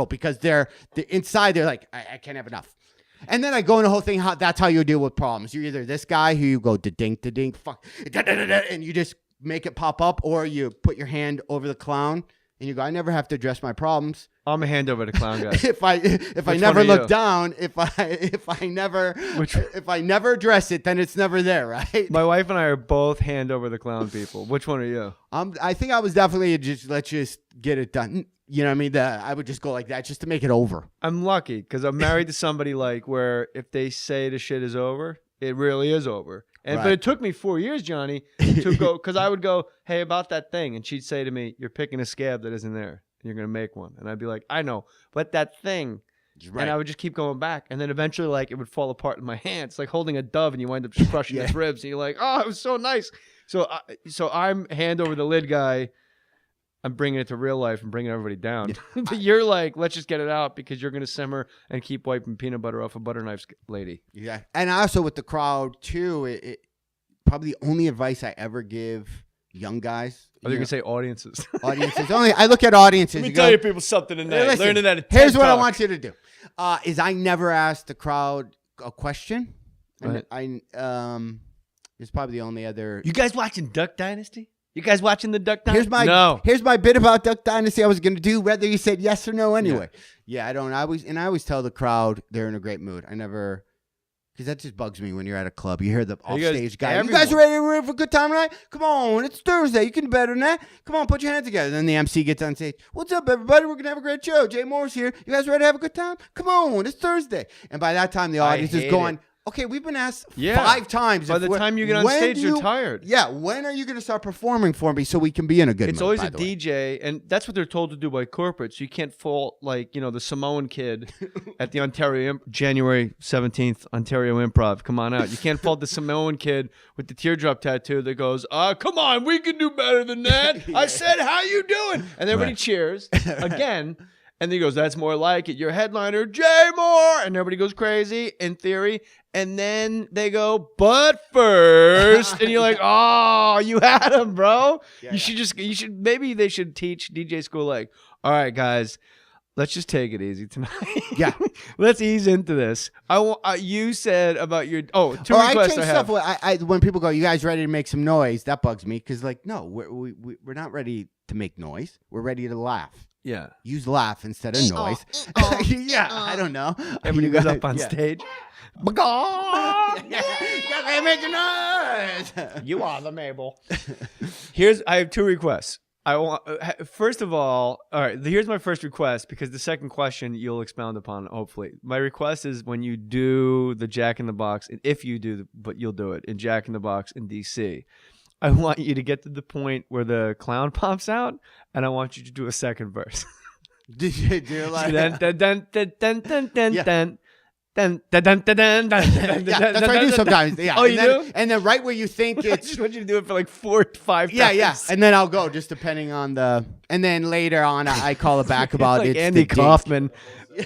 because they're inside. They're like, I can't have enough. And then I go in the whole thing. That's how you deal with problems. You're either this guy who you go da-dink, fuck, da-da-da-da, and you just make it pop up, or you put your hand over the clown and you go, I never have to address my problems. I'm a hand over the clown guy. if I never look down, if I never address it, then it's never there, right? My wife and I are both hand over the clown people. Which one are you? I think I was definitely let's just get it done. You know what I mean? I would just go like that just to make it over. I'm lucky because I'm married to somebody like where if they say the shit is over, it really is over. And But it took me 4 years, Johnny, to go because I would go, hey, about that thing. And she'd say to me, you're picking a scab that isn't there. And you're going to make one. And I'd be like, I know. But that thing. Right. And I would just keep going back. And then eventually, like, it would fall apart in my hand. It's like holding a dove and you wind up just crushing its ribs. And you're like, oh, it was so nice. So I'm hand over the lid guy. I'm bringing it to real life and bringing everybody down. But you're like, let's just get it out because you're going to simmer and keep wiping peanut butter off a butter knife lady. Yeah. And also with the crowd, too, it probably the only advice I ever give young guys. Are you going to say audiences? Audiences. Only. I look at audiences. Let me tell you people something tonight. Listen, learning that. Here's what I want you to do. Is I never ask the crowd a question. Right. It's probably the only other. You guys watching Duck Dynasty? You guys watching the Duck Dynasty? Here's my bit about Duck Dynasty I was going to do, whether you said yes or no anyway. Yeah, I don't. I always tell the crowd they're in a great mood. I never, because that just bugs me when you're at a club. You hear the offstage guy. You guys ready for a good time tonight? Come on, it's Thursday. You can do better than that. Come on, put your hands together. Then the MC gets on stage. What's up, everybody? We're going to have a great show. Jay Mohr's here. You guys ready to have a good time? Come on, it's Thursday. And by that time, the audience is going, okay, we've been asked 5 times. By the time you get on stage, you're tired. Yeah, when are you going to start performing for me so we can be in a good mood? It's always a DJ, and that's what they're told to do by corporate. So you can't fault, like, the Samoan kid at the January 17th Ontario Improv. Come on out. You can't fault the Samoan kid with the teardrop tattoo that goes, come on, we can do better than that. I said, how you doing? And everybody cheers again. And then he goes, that's more like it. Your headliner, Jay Mohr. And everybody goes crazy in theory. And then they go, but first. And you're like, oh, you had him, bro. Maybe they should teach DJ school like, all right, guys, let's just take it easy tonight. Yeah. Let's ease into this. You said about your, two requests I have. Stuff when people go, you guys ready to make some noise? That bugs me because, like, no, we're not ready to make noise. We're ready to laugh. Yeah. Use laugh instead of noise. I don't know. Everybody goes up on stage. You gotta make a noise. You are the Mabel. I have 2 requests. First of all right, here's my first request because the second question you'll expound upon, hopefully. My request is when you do the Jack in the Box, and if you do, but you'll do it, in Jack in the Box in D.C., I want you to get to the point where the clown pops out, and I want you to do a second verse. Did you do like dun dun dun dun dun dun dun yeah. dun dun dun dun dun dun? That's what I do sometimes. Yeah. Oh, you do? And then right where you think it's, I just want you to do it for like 4 to 5 times. Yeah. And then I'll go just depending on the. And then later on, I call it back about like it's Andy Kaufman.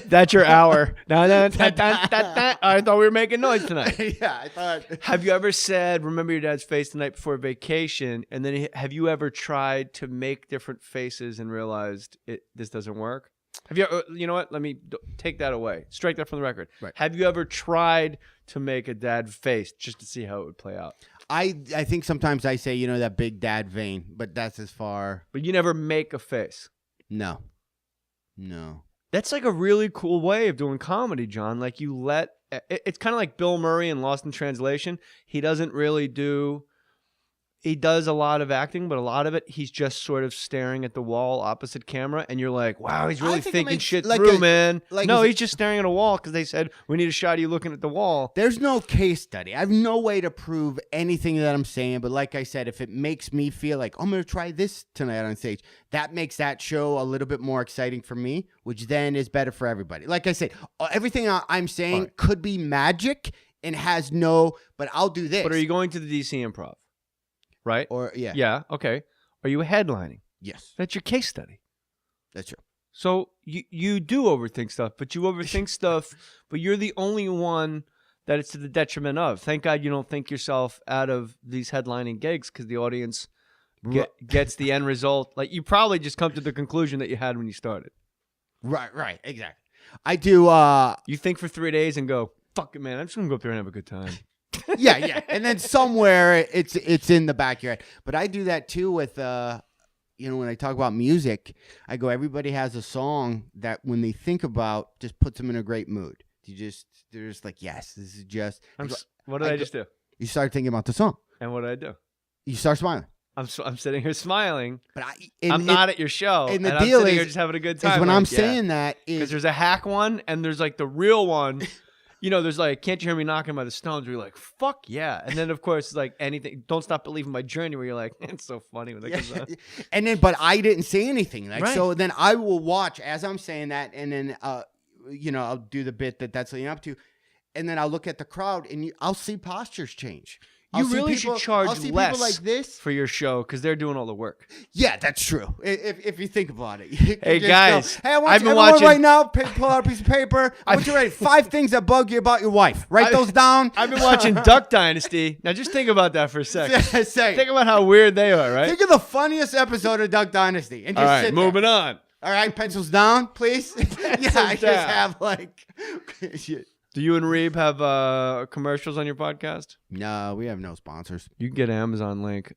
That's your hour. I thought we were making noise tonight. Yeah, I thought. Have you ever said, remember your dad's face the night before vacation? And then have you ever tried to make different faces and realized this doesn't work? Have you? You know what? Let me take that away. Strike that from the record. Right. Have you ever tried to make a dad face just to see how it would play out? I think sometimes I say, that big dad vein, but that's as far. But you never make a face. No. That's like a really cool way of doing comedy, John. Like it's kind of like Bill Murray in Lost in Translation. He does a lot of acting, but a lot of it, he's just sort of staring at the wall opposite camera. And you're like, wow, he's really thinking shit through, man. He's just staring at a wall because they said, we need a shot of you looking at the wall. There's no case study. I have no way to prove anything that I'm saying. But like I said, if it makes me feel like, I'm going to try this tonight on stage, that makes that show a little bit more exciting for me, which then is better for everybody. Like I said, everything I'm saying could be magic and but I'll do this. But are you going to the DC Improv? Right? Or yeah. Yeah, okay. Are you headlining? Yes. That's your case study. That's true. So you do overthink stuff, but you overthink stuff, but you're the only one that it's to the detriment of. Thank God you don't think yourself out of these headlining gigs because the audience gets the end result. Like you probably just come to the conclusion that you had when you started. Right, exactly. I do. You think for 3 days and go, fuck it, man. I'm just gonna go up there and have a good time. yeah, and then somewhere it's in the backyard. But I do that too with when I talk about music, I go, everybody has a song that when they think about, just puts them in a great mood. They're just like, yes, this is just. What did I just do? You start thinking about the song, and what did I do? You start smiling. I'm sitting here smiling, but I'm not at your show, and I'm deal sitting is here just having a good time. When I'm saying that is because there's a hack one and there's like the real one. There's like, Can't You Hear Me Knocking by the Stones, where you're like, fuck yeah. And then, of course, like anything, Don't Stop Believing by Journey, where you're like, it's so funny when that comes out. And then, but I didn't say anything. Like, right. So then I will watch as I'm saying that, and then, I'll do the bit that's leading up to, and then I'll look at the crowd, and I'll see postures change. You really should charge less like this for your show because they're doing all the work. Yeah, that's true. If you think about it. Hey guys, hey, I want you right now. Pull out a piece of paper. I want you to write 5 things that bug you about your wife. Write those down. I've been watching Duck Dynasty. Now just think about that for a second. Think about how weird they are, right? Think of the funniest episode of Duck Dynasty. And just all right, moving on. All right, pencils down, please. I just have like shit. Do you and Reeb have commercials on your podcast? No, we have no sponsors. You can get Amazon link.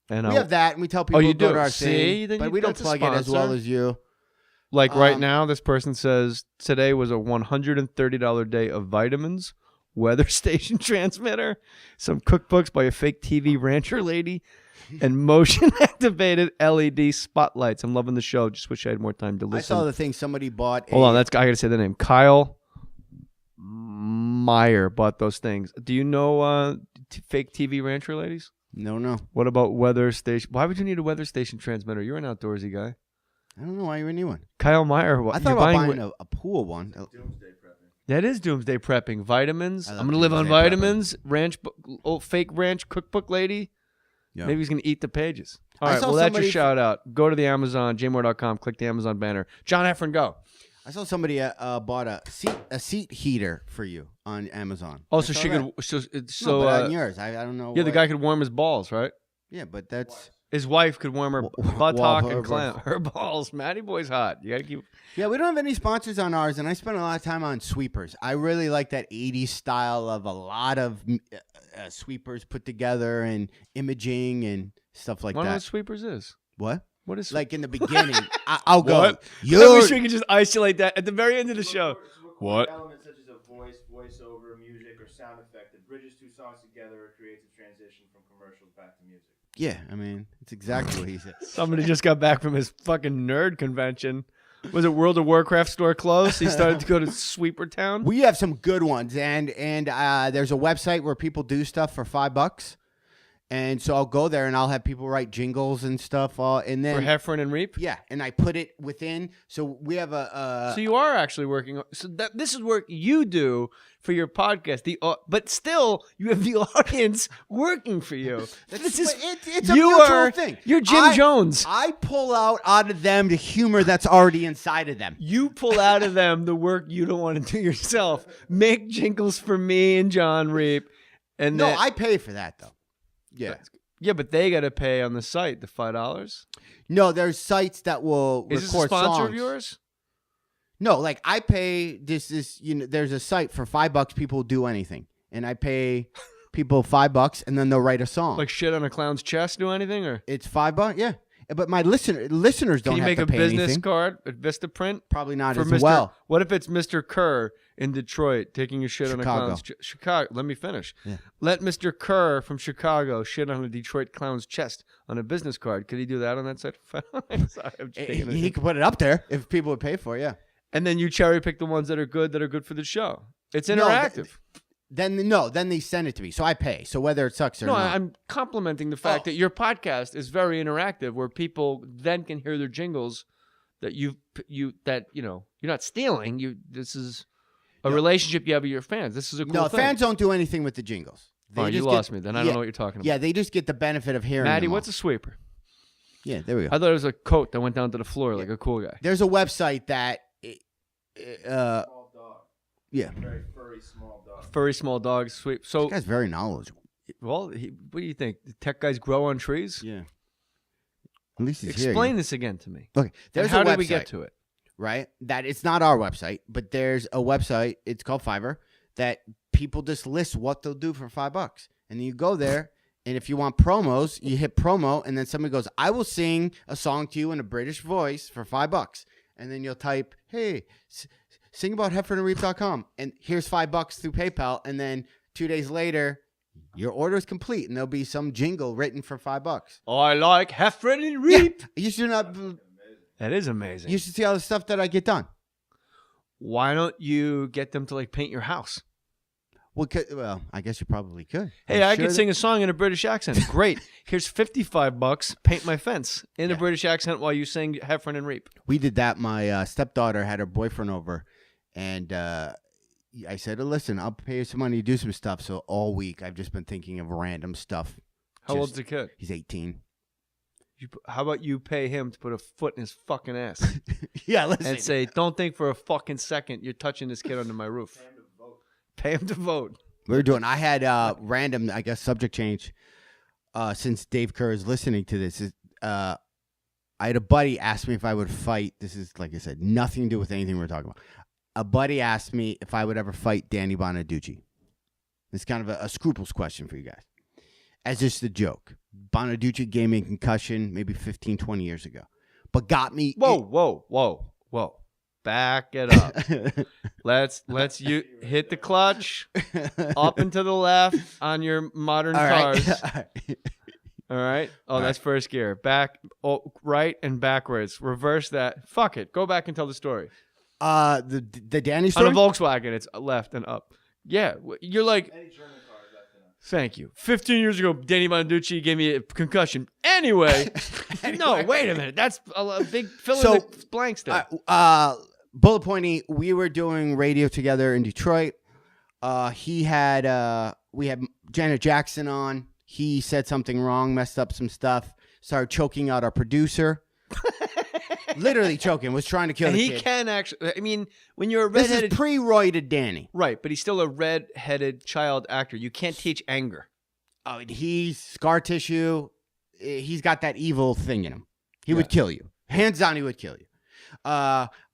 And we have that, and we tell people to go to our thing, but we don't plug it as well as you. Like right now, this person says, today was a $130 day of vitamins, weather station transmitter, some cookbooks by a fake TV rancher lady, and motion-activated LED spotlights. I'm loving the show. Just wish I had more time to listen. I saw the thing somebody bought. Hold on, I got to say the name. Kyle Meyer bought those things. Do you know fake TV rancher ladies? No. What about weather station? Why would you need a weather station transmitter? You're an outdoorsy guy. I don't know why you would need one. Kyle Meyer. I thought about buying a pool one. Doomsday prepping. That is doomsday prepping. Vitamins. I'm going to live on vitamins. Ranch, fake ranch cookbook lady. Yeah. Maybe he's going to eat the pages. All right, well, that's your shout out. Go to the Amazon, jmohr.com, click the Amazon banner. John Heffron, go. I saw somebody bought a seat heater for you on Amazon. Oh, so she could. So on yours, I don't know. Yeah, the guy could warm his balls, right? Yeah, but that's his wife could warm her buttock and clam her balls. Matty Boy's hot. You gotta keep. Yeah, we don't have any sponsors on ours, and I spend a lot of time on sweepers. I really like that '80s style of a lot of sweepers put together and imaging and stuff like that. One of those sweepers is what? What is like in the beginning? I'll go. I wish we could just isolate that at the very end of the show. What? Elements such as a voiceover, music, or sound effect that bridges 2 songs together or creates a transition from commercials back to music. Yeah, I mean, it's exactly what he said. Somebody just got back from his fucking nerd convention. Was it World of Warcraft store closed? He started to go to Sweeper Town. We have some good ones, and there's a website where people do stuff for $5. And so I'll go there and I'll have people write jingles and stuff. And then for Heffron and Reap? Yeah. And I put it within. So we have So you are actually working. So this is work you do for your podcast. But still, you have the audience working for you. It's a mutual thing. You're Jim Jones. I pull out of them the humor that's already inside of them. You pull out of them the work you don't want to do yourself. Make jingles for me and John Reap. And no, I pay for that, though. Yeah, but they got to pay on the site the $5. No, there's sites that will record songs. Is this a sponsor of yours? No, like I pay there's a site for $5 people do anything, and I pay people $5 and then they'll write a song. Like shit on a clown's chest, do anything or? It's $5, yeah. But my listeners don't have to pay anything. Can you make a business card at Vistaprint? Probably not as well. What if it's Mr. Kerr in Detroit taking a shit on a clown's chest? Chicago. Let me finish. Yeah. Let Mr. Kerr from Chicago shit on a Detroit clown's chest on a business card. Could he do that on that site? He could put it up there if people would pay for it, yeah. And then you cherry pick the ones that are good for the show. It's interactive. Then they send it to me, so I pay. So whether it sucks or not. No, I'm complimenting the fact that your podcast is very interactive, where people then can hear their jingles that you're not stealing. This is a relationship you have with your fans. This is a cool thing. Fans don't do anything with the jingles. You lost me. Then I don't know what you're talking about. Yeah, they just get the benefit of hearing. Maddie, what's a sweeper? Yeah, there we go. I thought it was a coat that went down to the floor like a cool guy. There's a website that. Small dog. Yeah. Very furry small dog. Furry small dog sweep. So this guy's very knowledgeable. Well, what do you think? The tech guys grow on trees? Yeah. At least he's Explain here. this again to me. Okay. How did we get to it? right? That it's not our website, but there's a website. It's called Fiverr that people just list what they'll do for $5, and then you go there. And if you want promos, you hit promo, and then somebody goes, "I will sing a song to you in a British voice for $5." And then you'll type, "Hey, sing about HeffronandReap.com," and here's $5 through PayPal. And then 2 days later, your order is complete, and there'll be some jingle written for $5. I like Heffron and Reap. Yeah, you should not. That is amazing. You should see all the stuff that I get done. Why don't you get them to like paint your house? Well, I guess you probably could. Hey, I can sing a song in a British accent. Great. Here's $55. Paint my fence in a British accent while you sing Heffron and Reap. We did that. My stepdaughter had her boyfriend over, and I said, "Listen, I'll pay you some money to do some stuff." So all week I've just been thinking of random stuff. How old's the kid? He's 18. How about you pay him to put a foot in his fucking ass? Yeah, listen. And say, "Don't think for a fucking second you're touching this kid under my roof." Pay him to vote. I had random, I guess, subject change. Since Dave Kerr is listening to this, I had a buddy ask me if I would fight. This is, like I said, nothing to do with anything we're talking about. A buddy asked me if I would ever fight Danny Bonaducci. It's kind of a scruples question for you guys. As just a joke. Bonaducci gave me a concussion maybe 15, 20 years ago. But got me... Whoa. Back it up. Let's you hit the clutch up and to the left on your modern cars. All right. Oh, that's first gear. Back, right and backwards. Reverse that. Fuck it. Go back and tell the story. The Danny story? On a Volkswagen, it's left and up. Yeah, you're like. Any German car, left and up. Thank you. 15 years ago, Danny Bonaducci gave me a concussion. Anyway, no, wait a minute. That's a big fill in the blanks there. Bullet pointy, we were doing radio together in Detroit. We had Janet Jackson on. He said something wrong, messed up some stuff, started choking out our producer. Literally choking, was trying to kill the kid. He can actually, I mean, when you're a redheaded... This is pre-roided Danny. Right, but he's still a redheaded child actor. You can't teach anger. Oh, he's scar tissue. He's got that evil thing in him. He would kill you. Hands down, he would kill you.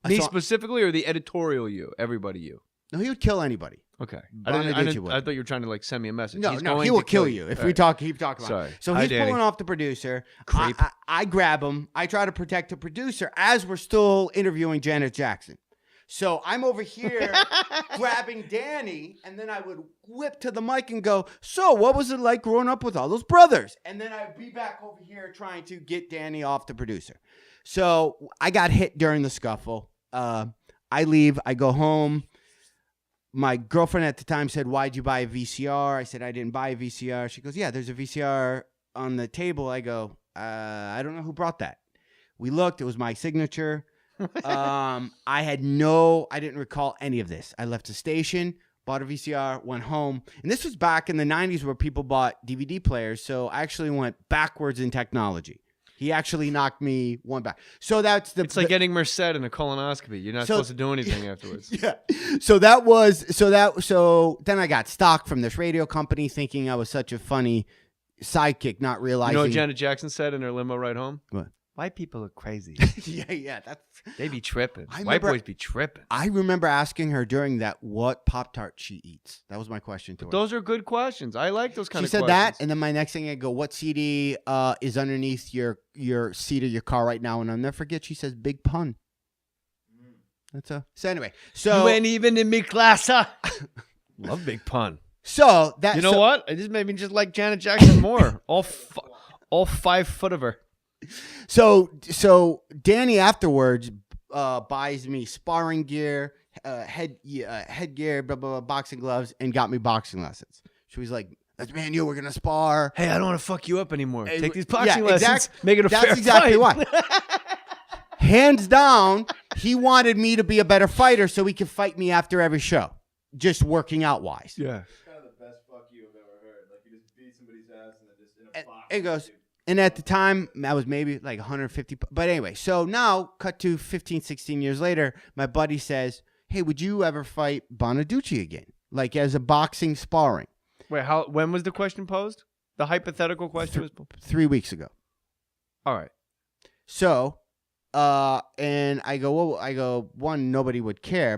Me specifically, or the editorial you? Everybody you? No, he would kill anybody. Okay. I thought you were trying to like send me a message. No, he will kill you if we keep talking about it. So he's pulling off the producer. I grab him. I try to protect the producer as we're still interviewing Janet Jackson. So I'm over here grabbing Danny, and then I would whip to the mic and go, "So what was it like growing up with all those brothers?" And then I'd be back over here trying to get Danny off the producer. So I got hit during the scuffle. I leave. I go home. My girlfriend at the time said, "Why'd you buy a VCR?" I said, "I didn't buy a VCR." She goes, "Yeah, there's a VCR on the table." I go, "I don't know who brought that." We looked. It was my signature. I didn't recall any of this. I left the station, bought a VCR, went home. And this was back in the 90s where people bought DVD players. So I actually went backwards in technology. He actually knocked me one back. So it's like getting Merced in a colonoscopy. You're not supposed to do anything afterwards. Yeah. So then I got stock from this radio company thinking I was such a funny sidekick, not realizing. You know what Janet Jackson said in her limo ride home? What? White people are crazy. Yeah. They be tripping. White boys be tripping. I remember asking her during that what Pop-Tart she eats. That was my question to her. Those are good questions. I like those kind of questions. She said that, and then my next thing I go, "What CD is underneath your seat of your car right now?" And I'll never forget, she says, "Big Pun." So anyway. So you ain't even in me class, huh? Love Big Pun. So that you know what? It just made me just like Janet Jackson more. all 5 foot of her. So Danny afterwards buys me sparring gear, headgear, blah, blah, blah, boxing gloves, and got me boxing lessons. She was like, "That's me and you, we're going to spar." Hey, I don't want to fuck you up anymore. Take these boxing lessons, make it a fair That's exactly fight. why. Hands down, he wanted me to be a better fighter so he could fight me after every show, just working out wise. Yeah. It's kind of the best fuck you have ever heard. Like you just beat somebody's ass and then just in a box. It goes... And at the time, I was maybe like 150. But anyway, so now, cut to 15, 16 years later, my buddy says, "Hey, would you ever fight Bonaducci again? Like as a boxing sparring?" Wait, when was the question posed? The hypothetical question was posed? 3 weeks ago. All right. So And I go, well, one, nobody would care. But